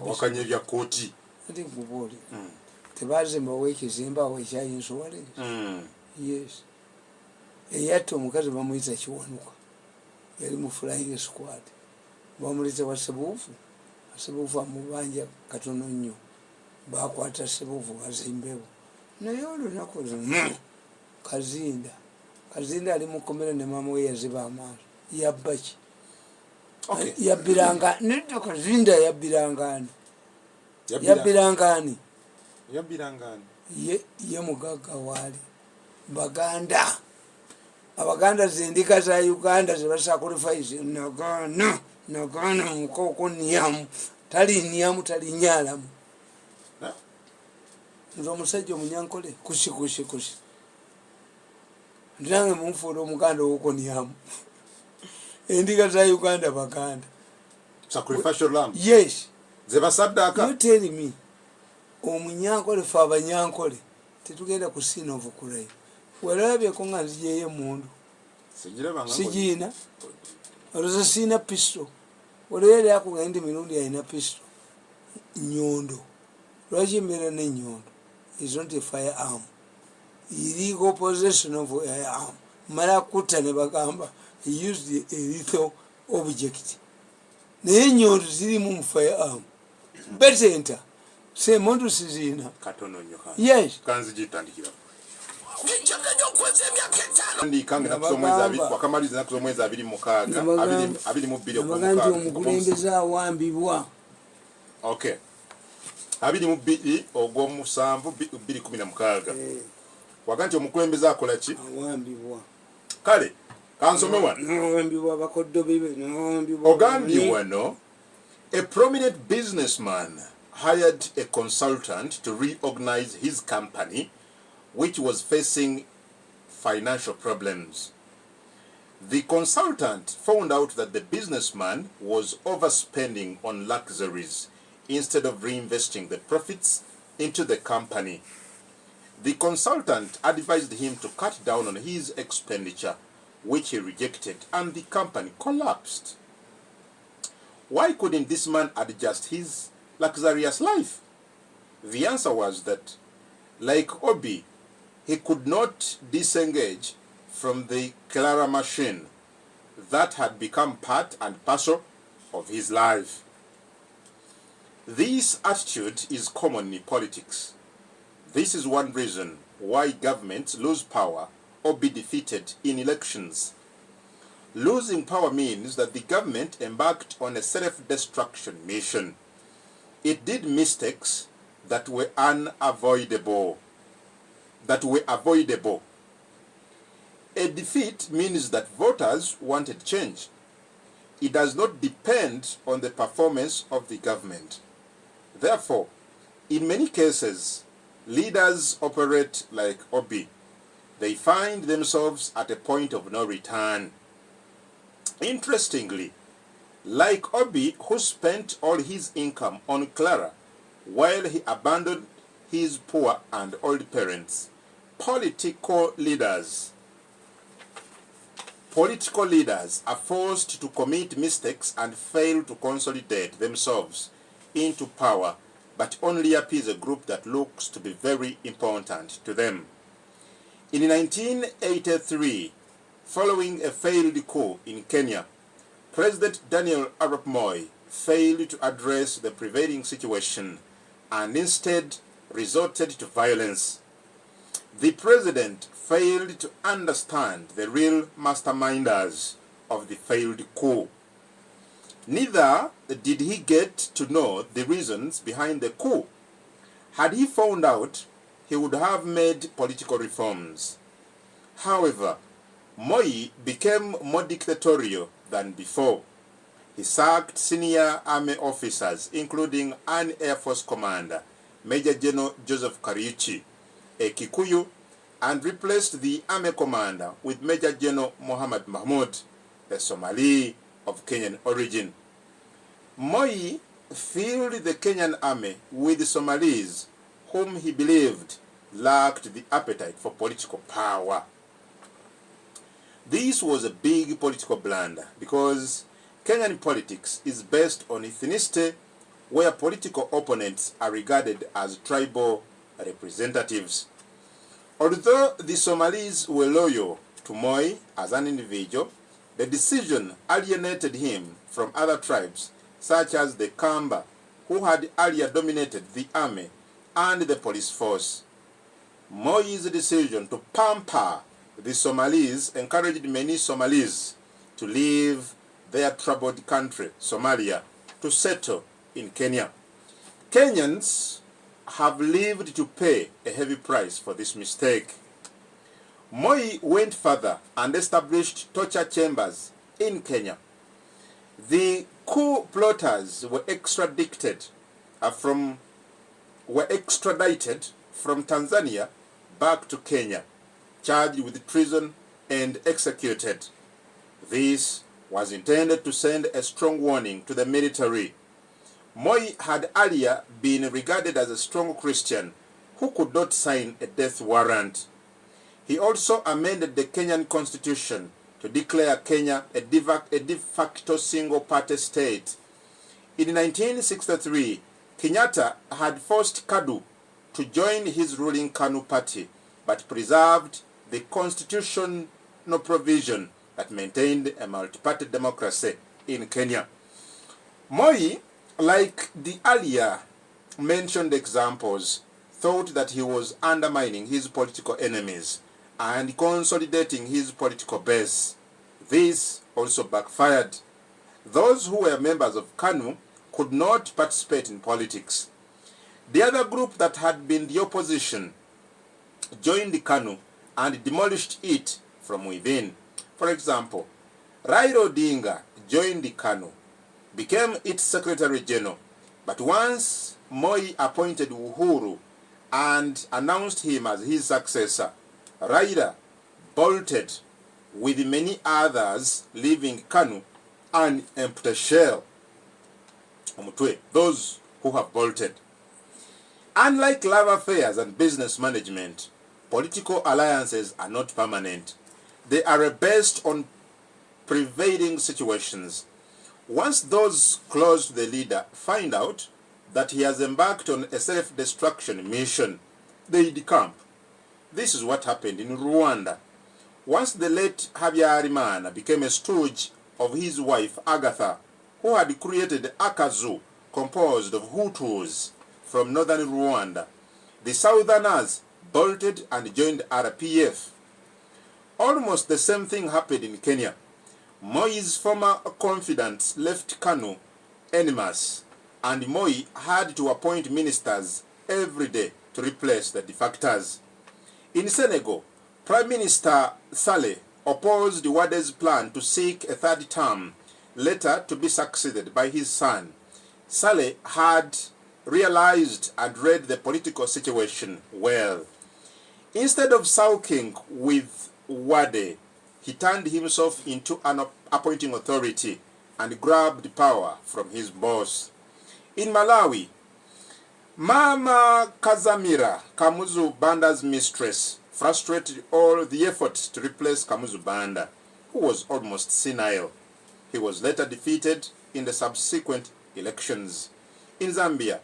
wakanya ebya kooti ati nkubuulira tebazimbawo ekizimbawo ekya insurance yes eyatta omukazi bamuyita kiwanuka yali mu flying squad bamuleta wa sebuufu amubanja katono nnyo bakwata sebuufu bazimbewo naye olunaku kazinda ali mukomera ne mama we yaziba amaaso yabbaki yabbiranga nedda kazinda yabbirangani ye mugagga waali baganda abaganda zendika za Uganda zebasacrifice nagana mukoko niyamu tali nyalamu nze omusajja omunyankole kushi nange munfuula omuganda owokoniyamu endiga za Uganda baganda sacrificial lamb yes zebasaddaka you tell me omunyankole fe abanyankole tetugenda kusiina ovukulayo werabyeko nga nzijeyo emundu sigiina olwoza siina pisto olwera yakuga ndi Mirundi alina pisto nyondo lwaki mbeera nenyondo is not a firearm illegal possession of a firearm mala kutta ne bagamba he used a lethal object naye nyondo zirimu mu firearm betenta semuntu siziina katono nnyo yes kanzigitandikira ndikange nakusomwezi wakamaliza nakusomwezi 26 omukulembeze awambibwa okay 22 ogw'omusanvu 2016 waga nti omukulembeze akola ki awambibwa kale kansome wano awambibwa bakoddo bibe nawambibwa ogambye wano a prominent businessman hired a consultant to reorganize his company which was facing financial problems. The consultant found out that the businessman was overspending on luxuries instead of reinvesting the profits into the company. The consultant advised him to cut down on his expenditure, which he rejected, and the company collapsed. Why couldn't this man adjust his luxurious life? The answer was that, like Obi, he could not disengage from the Clara machine that had become part and parcel of his life. This attitude is common in politics. This is one reason why governments lose power or be defeated in elections. Losing power means that the government embarked on a self-destruction mission. It did mistakes that were avoidable. A defeat means that voters wanted change. It does not depend on the performance of the government. Therefore, in many cases, leaders operate like Obi. They find themselves at a point of no return. Interestingly, like Obi, who spent all his income on Clara while he abandoned his poor and old parents, political leaders are forced to commit mistakes and fail to consolidate themselves into power, but only appease a group that looks to be very important to them. In 1983, following a failed coup in Kenya, President Daniel Arap Moi failed to address the prevailing situation and instead resorted to violence. The president failed to understand the real masterminders of the failed coup. Neither did he get to know the reasons behind the coup. Had he found out, he would have made political reforms. However, Moi became more dictatorial than before. He sacked senior army officers, including an Air Force commander, Major General Joseph Kariuki, a Kikuyu, and replaced the army commander with Major General Mohammed Mahmoud, a Somali of Kenyan origin. Moi filled the Kenyan army with Somalis whom he believed lacked the appetite for political power. This was a big political blunder because Kenyan politics is based on ethnicity, where political opponents are regarded as tribal representatives. Although the Somalis were loyal to Moi as an individual, the decision alienated him from other tribes, such as the Kamba, who had earlier dominated the army and the police force. Moi's decision to pamper the Somalis encouraged many Somalis to leave their troubled country, Somalia, to settle in Kenya. Kenyans have lived to pay a heavy price for this mistake. Moi went further and established torture chambers in Kenya. The coup plotters were extradited from Tanzania back to Kenya, charged with treason and executed. This was intended to send a strong warning to the military. Moi had earlier been regarded as a strong Christian who could not sign a death warrant. He also amended the Kenyan constitution to declare Kenya a de facto single-party state. In 1963, Kenyatta had forced KADU to join his ruling KANU party, but preserved the constitutional provision that maintained a multi-party democracy in Kenya. Moi, like the earlier mentioned examples, thought that he was undermining his political enemies and consolidating his political base. This also backfired. Those who were members of KANU could not participate in politics. The other group that had been the opposition joined the KANU and demolished it from within. For example, Raila Odinga joined the KANU, became its Secretary General, but once Moi appointed Uhuru and announced him as his successor, Raila bolted, with many others leaving KANU an empty shell. Those who have bolted. Unlike love affairs and business management, political alliances are not permanent. They are based on prevailing situations. Once those close to the leader find out that he has embarked on a self-destruction mission, they decamp. This is what happened in Rwanda. Once the late Habyarimana became a stooge of his wife Agatha, who had created Akazu composed of Hutus from northern Rwanda, the southerners bolted and joined RPF. Almost the same thing happened in Kenya. Moi's former confidants left KANU enemies, and Moi had to appoint ministers every day to replace the defectors. In Senegal, Prime Minister Saleh opposed Wade's plan to seek a third term, later to be succeeded by his son. Saleh had realized and read the political situation well. Instead of sulking with Wade, he turned himself into an appointing authority and grabbed power from his boss. In Malawi, Mama Kazimira, Kamuzu Banda's mistress, frustrated all the efforts to replace Kamuzu Banda, who was almost senile. He was later defeated in the subsequent elections. In Zambia,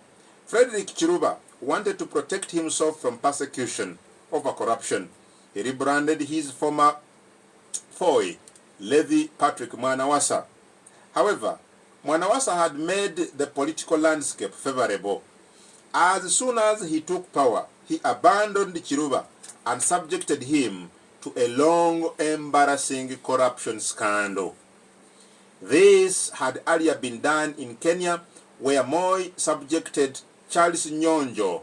Frederick Chiruba wanted to protect himself from persecution over corruption. he rebranded his former foe, Levi Patrick Mwanawasa. However, Mwanawasa had made the political landscape favorable. As soon as he took power, he abandoned Chiruba and subjected him to a long, embarrassing corruption scandal. This had earlier been done in Kenya, where Moi subjected Charles Mwanjjoga,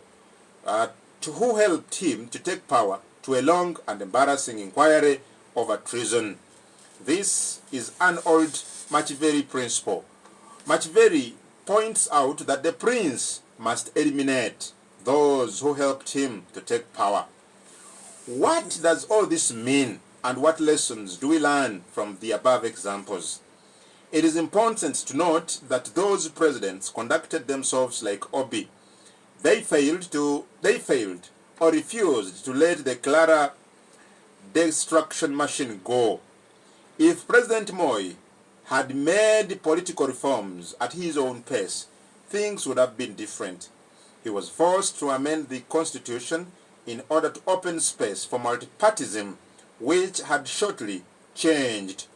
who helped him to take power, to a long and embarrassing inquiry over treason. This is an old Machiveri principle. Machiveri points out that the prince must eliminate those who helped him to take power. What does all this mean, and what lessons do we learn from the above examples? It is important to note that those presidents conducted themselves like Obi. They failed or refused to let the Clara destruction machine go. If President Moi had made political reforms at his own pace, things would have been different. He was forced to amend the constitution in order to open space for multipartyism, which had shortly changed.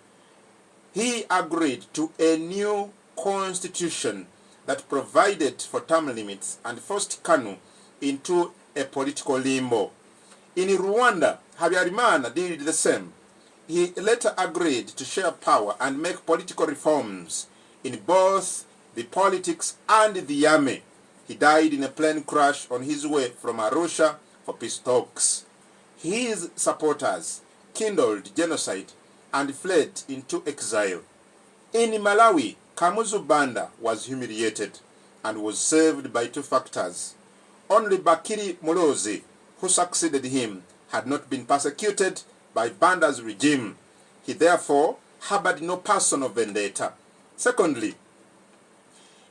He agreed to a new constitution that provided for term limits and forced KANU into a political limbo. In Rwanda, Habyarimana did the same. He later agreed to share power and make political reforms in both the politics and the army. He died in a plane crash on his way from Arusha for peace talks. His supporters kindled genocide and fled into exile. In Malawi, Kamuzu Banda was humiliated and was saved by two factors. Only Bakiri Mulozi, who succeeded him, had not been persecuted by Banda's regime. He therefore harbored no personal vendetta. Secondly,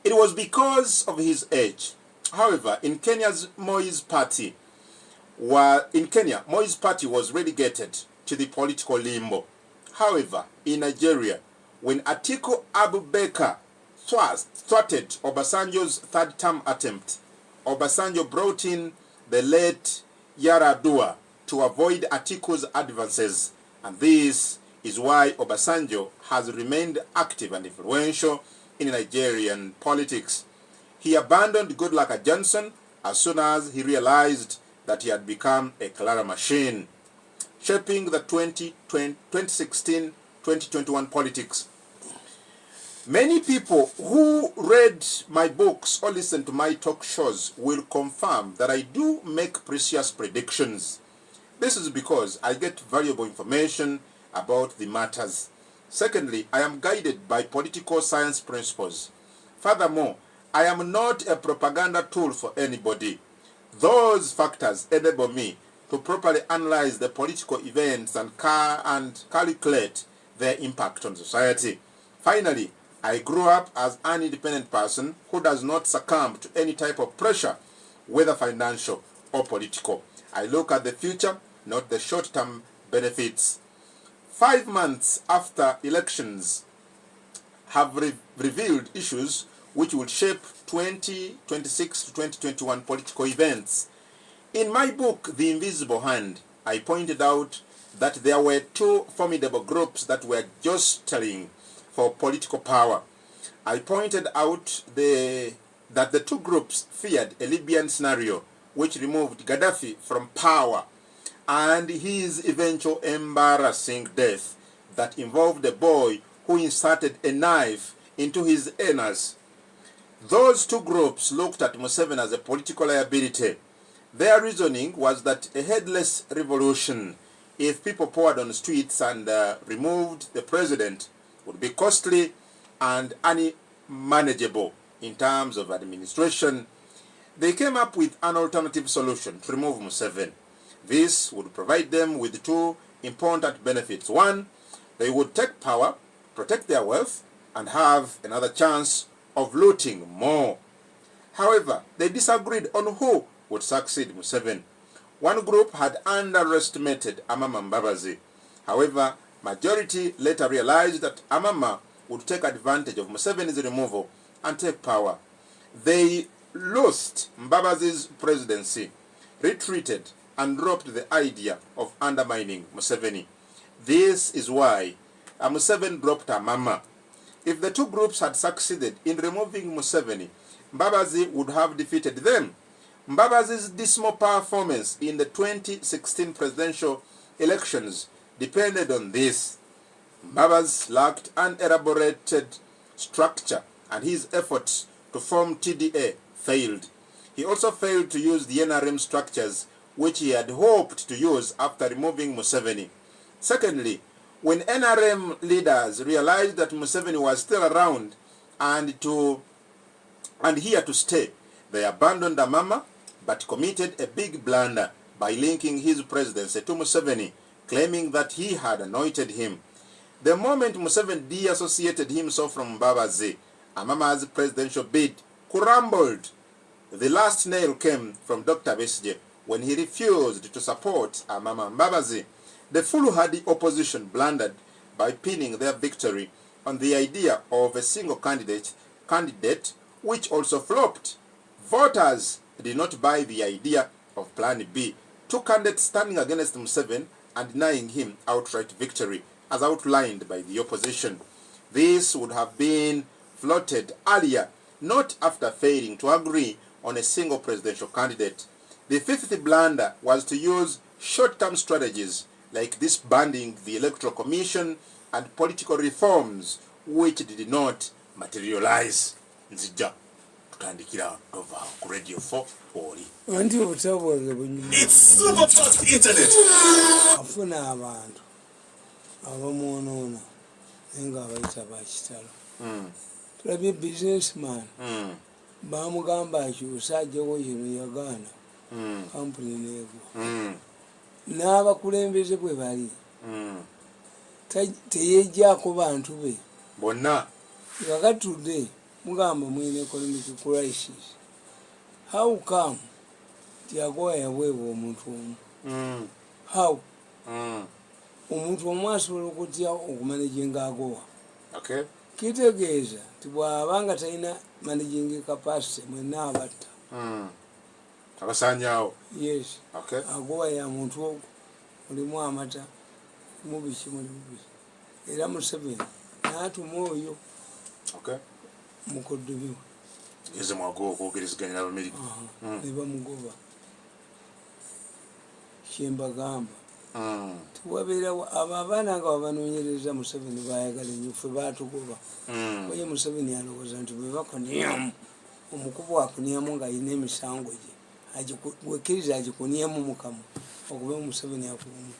it was because of his age. However, in Kenya, Moi's party was relegated to the political limbo. However, in Nigeria, when Atiku Abubakar thwarted Obasanjo's third-term attempt, Obasanjo brought in the late Yaradua to avoid Atiku's advances, and this is why Obasanjo has remained active and influential in Nigerian politics. He abandoned Goodluck Johnson as soon as he realized that he had become a Clara machine, shaping the 2016-2021 politics. Many people who read my books or listen to my talk shows will confirm that I do make precious predictions. This is because I get valuable information about the matters. Secondly, I am guided by political science principles. Furthermore, I am not a propaganda tool for anybody. Those factors enable me to properly analyze the political events and calculate their impact on society. Finally, I grew up as an independent person who does not succumb to any type of pressure, whether financial or political. I look at the future, not the short-term benefits. 5 months after elections have revealed issues which will shape 2026 to 2021 political events. In my book, The Invisible Hand, I pointed out that there were two formidable groups that were jostling for political power. I pointed out that the two groups feared a Libyan scenario which removed Gaddafi from power and his eventual embarrassing death that involved a boy who inserted a knife into his anus. Those two groups looked at Museveni as a political liability. Their reasoning was that a headless revolution, if people poured on the streets and removed the president, would be costly and unmanageable in terms of administration. They came up with an alternative solution to remove Museveni. This would provide them with two important benefits. One, they would take power, protect their wealth, and have another chance of looting more. However, they disagreed on who would succeed Museveni. One group had underestimated Amama Mbabazi. However, majority later realized that Amama would take advantage of Museveni's removal and take power. They lost Mbabazi's presidency, retreated, and dropped the idea of undermining Museveni. This is why Museveni dropped Amama. If the two groups had succeeded in removing Museveni, Mbabazi would have defeated them. Mbabazi's dismal performance in the 2016 presidential elections depended on this. Mbabazi lacked an elaborated structure, and his efforts to form TDA failed. He also failed to use the NRM structures which he had hoped to use after removing Museveni. Secondly, when NRM leaders realized that Museveni was still around and here to stay, they abandoned Amama but committed a big blunder by linking his presidency to Museveni, claiming that he had anointed him. The moment Museveni deassociated himself from Mbabazi, Amama's presidential bid crumbled. The last nail came from Dr. Besigye when he refused to support Amama Mbabazi. The foolhardy opposition blundered by pinning their victory on the idea of a single candidate, which also flopped. Voters did not buy the idea of Plan B, two candidates standing against Museveni and denying him outright victory, as outlined by the opposition. This would have been floated earlier, not after failing to agree on a single presidential candidate. The fifth blunder was to use short-term strategies like disbanding the Electoral Commission and political reforms, which did not materialize. Nzija tutandikira over Radio 4 oli. It's super fast internet. Afuna abantu abamuonoona nga abayita bakitalo. Tulabye businessman bamugamba akyusa ajjawo yino yagaana kampuni neegwa. N'abakulembeze bwe bali teyejjaako bantu be bonna nga gatudde mugamba mwine economic crisis. How come tiagoya yaweebwa omuntu omu? How? Omuntu omu asobola okutya okumanaginga agowa. Okay. Kitegeeza nti bw'abanga talina managing capacity mwenna abatta. Abasanyawo. Yes. Okay. Agowa ya muntu ogwo mulimu amata mubiki era Museveni n'atuma oyo. Okay. Mukoddobiwe yeze mwago okwogerezeganya n'Abamerika ne bamugoba. Kyembagamba tiwabeerawo abo abaana nga babanoonyereza Museveni baayagala ennyo ffe baatugoba. Oye Museveni alowooza nti bwe bakonyamu omukubu akonyamu ng'alina emisango gye wekkiriza agikonyamu mukamu okuba Museveni akuuma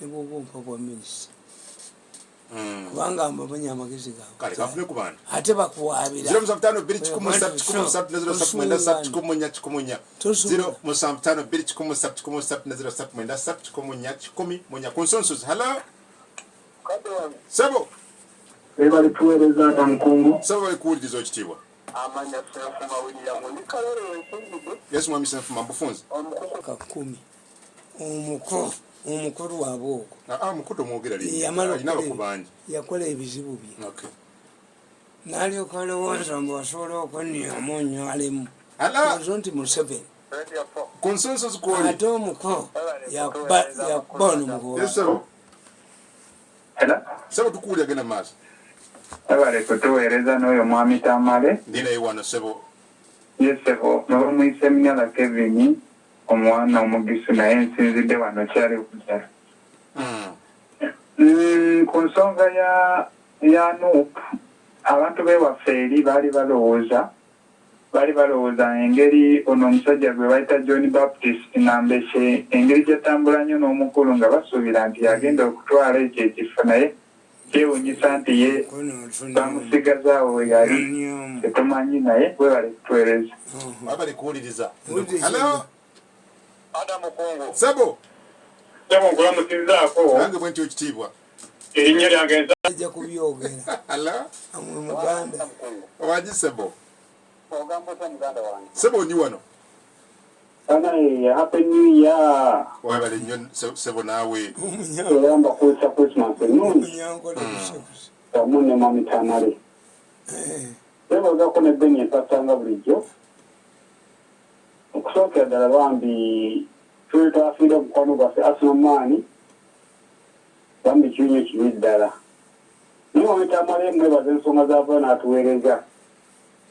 ne bw'oba ompa bwa minisita. Kubanga mbamanyi amagezi gaabwe. Kale kafune ku bana. Ate bakuwaabira. 075210709 075210709 Consensus. Hello. Sabo. Ebali tuweereza na nkungu. Sabo bali kuwuliriza ekitiibwa. Amanya Senfuma William ndi kalero enkungu. Yes mwami Senfuma mbufunzi. Kakumi. Omukulu waabwe ogwo. Mukutu mwogera alina bakubanja. Yakola ebizibu bye. Okay. N'alyoka alowooza mbu asobola okwennywamu onywalemu. Ozo nti Museveni. Consensus kwoli. Ate omuko yakuba onomugoba. Yes sabo. Hello. Sabo tukuwulira genda maaso. Ebali kutuweereza n'oyo mwami Tamale. Ndina iwano sabo. Yes sebo. N'omuyise Mnyala Kevin. Omwana omugisu naye nsinzidde wano kyali okujja. Ku nsonga ya Nuupu abantu bewaffe eri baali balowooza engeri ono omusajja gwe bayita John Baptist Nambeshe engeri gyatambula nnyo n'omukulu nga basuubira nti yagenda okutwala ekyo ekifo naye kyewunyisa nti ye bamusigazaawo we yali tetumanyi naye webale kutuweereza. Babali kuwuliriza. Hello. Adamu Kongo. Sabo. Sabo nkulamusizaako. Nange bwe ntyo ekitiibwa. Erinnya lyange ajja kubyogera. Hello. Amwe muganda. Owaji Sabo. ogamba otya muganda wange. Sabo ndi wano. Happy New Year. Wabale nnyo Sabo naawe. Oyamba kusa Christmas ennungi. Munyango lebusebuse. Munne mwami Tamale. Sebo gako ne Beni empatanga bulijjo. Okusookera ddala bambi Filter freedom kwano kwa asomani bambi kinyo kibiddala niwo Tamale mwe bazensonga z'abaana atuweereza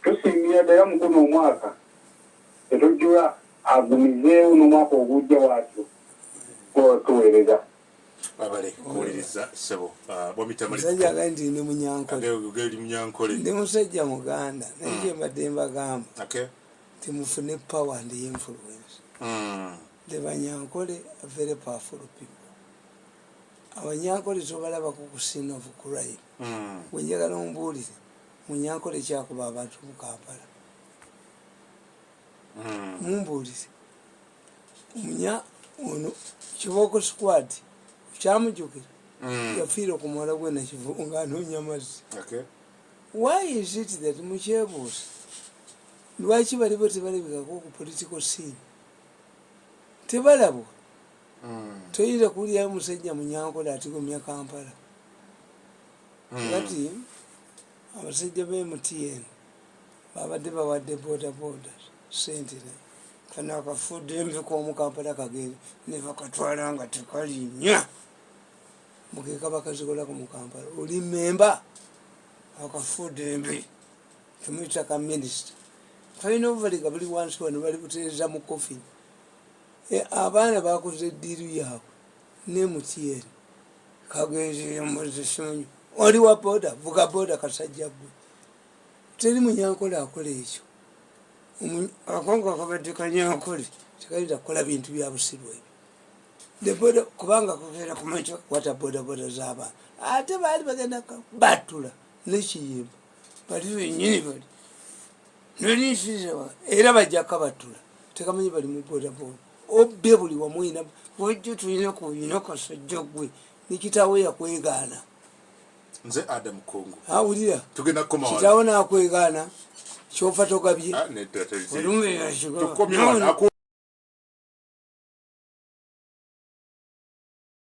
tusingira ddala mu guno omwaka tetujjula agumizeewo n'omwaka ogujja waatyo tuweereza abale kuwuliriza sebo Tamale musajja agai nti ndi munyankole ndi musajja muganda naye kyembadde mbagamba timufune power and influence the Banyankole are very powerful people. Abanyankole tobalaba kukusina of crime. Wenjagala ombuulire Munyankole kyakuba abantu mu Kampala. Mumbuulire ono Kiboko squad kyamujjukira yafiira ku muwala gwe Nakivu nga anoonya amazzi. Why is it that mukyebuuza lwaki balibo tebalabikako ku political scene? Tebalabwa toyinza kuwulirayo musajja Munyankole atigomya Kampala kati abasajja be MTN babadde bawadde boda sente kana akafudde envi k'omu Kampala kagenda ne bakatwala nga tekalinya mugeka bakazikolako mu Kampala oli memba akafudde envi tumuyita ka minisita kalina obuvaliga buli wansi wano bali butereeza mu kofini. Abaana bakoze eddiiru yaabwe ne MTN kagenze muzisimunyu oli wa boda vuga boda kasajja gwe teri Munyankole akola ekyo akonga kabadde Kanyankole tekayinza kukola bintu bya busirwa ebyo ne boda kubanga kubeera kumaca wata boda z'abaana ate baali bagenda batula n'ekiyimba bali bennyini bali nolisiza era bajja kabatula tekamanyi bali mu boda obbe buli wamwina wajjo tulina kuyina kasajja gwe nikitawo yakwegaana nze Adam Kongo awulira tugenda koma wala kitawo nakwegaana kyofa togabye nedda tezi olume yashiko tukomye wala